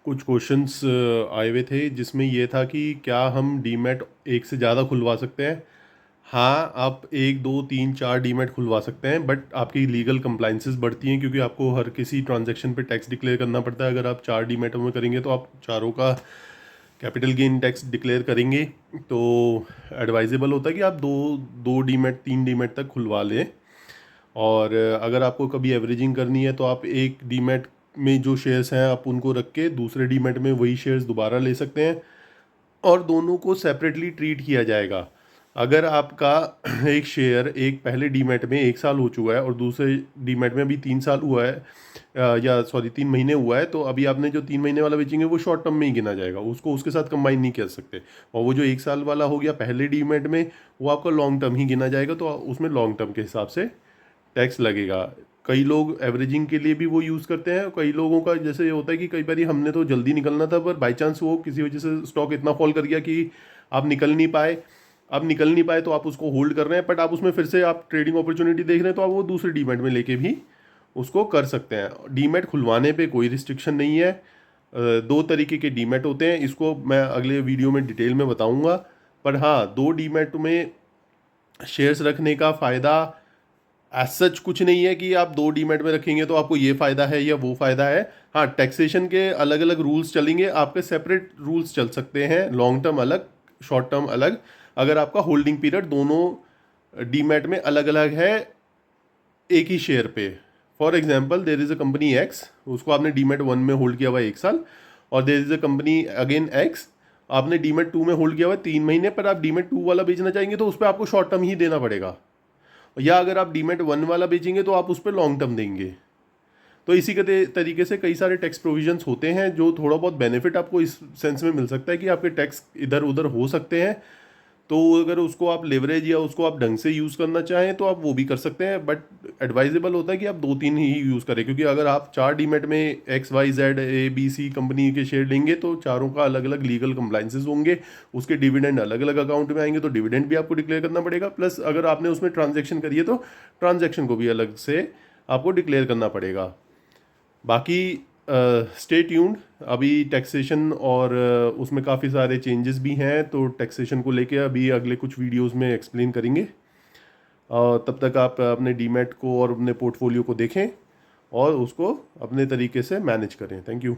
कुछ क्वेश्चंस आए हुए थे जिसमें ये था कि क्या हम डीमैट एक से ज़्यादा खुलवा सकते हैं। हाँ, आप एक दो तीन चार डीमैट खुलवा सकते हैं, बट आपकी लीगल कंप्लाइंसेस बढ़ती हैं क्योंकि आपको हर किसी ट्रांजैक्शन पे टैक्स डिक्लेयर करना पड़ता है। अगर आप चार डीमैटों में करेंगे तो आप चारों का कैपिटल गेन टैक्स डिक्लेयर करेंगे। तो एडवाइजेबल होता है कि आप दो दो डीमैट तीन डीमैट तक खुलवा लें। और अगर आपको कभी एवरेजिंग करनी है तो आप एक डीमैट में जो शेयर्स हैं आप उनको रख के दूसरे डीमैट में वही शेयर्स दोबारा ले सकते हैं, और दोनों को सेपरेटली ट्रीट किया जाएगा। अगर आपका एक शेयर एक पहले डीमैट में 1 साल हो चुका है और दूसरे डीमैट में अभी 3 साल हुआ है, या सॉरी 3 महीने हुआ है, तो अभी आपने जो 3 महीने वाला बेचेंगे वो शॉर्ट टर्म में ही गिना जाएगा, उसको उसके साथ कंबाइन नहीं कर सकते। और वो जो 1 साल वाला हो गया पहले डीमैट में, वो आपका लॉन्ग टर्म ही गिना जाएगा, तो उसमें लॉन्ग टर्म के हिसाब से टैक्स लगेगा। कई लोग एवरेजिंग के लिए भी वो यूज़ करते हैं। कई लोगों का जैसे ये होता है कि कई बार हमने तो जल्दी निकलना था, पर बाई चांस वो किसी वजह से स्टॉक इतना फॉल कर गया कि आप निकल नहीं पाए। आप निकल नहीं पाए तो आप उसको होल्ड कर रहे हैं, बट आप उसमें फिर से आप ट्रेडिंग अपॉर्चुनिटी देख रहे हैं, तो आप वो दूसरे डीमैट में लेके भी उसको कर सकते हैं। डीमैट खुलवाने पे कोई रिस्ट्रिक्शन नहीं है। दो तरीके के डीमैट होते हैं, इसको मैं अगले वीडियो में डिटेल में बताऊंगा। पर हाँ, दो डीमैट में शेयर्स रखने का फ़ायदा एज सच कुछ नहीं है कि आप दो डीमैट में रखेंगे तो आपको ये फ़ायदा है या वो फ़ायदा है। हाँ, टैक्सेशन के अलग अलग रूल्स चलेंगे, आपके सेपरेट रूल्स चल सकते हैं, लॉन्ग टर्म अलग, शॉर्ट टर्म अलग। अगर आपका होल्डिंग पीरियड दोनों डीमैट में अलग अलग है एक ही शेयर पे। For example, there is a company x, उसको आपने डीमैट 1 में होल्ड किया हुआ है 1 साल, और there is a company again x, आपने डीमैट 2 में होल्ड किया हुआ है 3 महीने, पर आप डीमैट 2 वाला बेचना चाहेंगे तो उस पर आपको शॉर्ट टर्म ही देना पड़ेगा। या अगर आप डीमैट 1 वाला बेचेंगे तो आप उस पर लॉन्ग टर्म देंगे। तो इसी के तरीके से कई सारे टैक्स प्रोविजंस होते हैं जो थोड़ा बहुत बेनिफिट आपको इस सेंस में मिल सकता है कि आपके टैक्स इधर उधर हो सकते हैं। तो अगर उसको आप लेवरेज या उसको आप ढंग से यूज़ करना चाहें तो आप वो भी कर सकते हैं, बट एडवाइजेबल होता है कि आप दो तीन ही यूज़ करें, क्योंकि अगर आप चार डीमैट में X Y Z A B C company के शेयर लेंगे तो चारों का अलग अलग लीगल कंप्लाइंसेस होंगे। उसके डिविडेंड अलग अलग अकाउंट में आएंगे तो डिविडेंड भी आपको डिक्लेयर करना पड़ेगा, प्लस अगर आपने उसमें ट्रांजेक्शन करी है तो ट्रांजेक्शन को भी अलग से आपको डिक्लेयर करना पड़ेगा। बाकी स्टे ट्यून्ड, अभी टैक्सेशन और उसमें काफ़ी सारे चेंजेस भी हैं, तो टैक्सेशन को लेके अभी अगले कुछ वीडियोस में एक्सप्लेन करेंगे। तब तक आप अपने डीमैट को और अपने पोर्टफोलियो को देखें और उसको अपने तरीके से मैनेज करें। Thank you.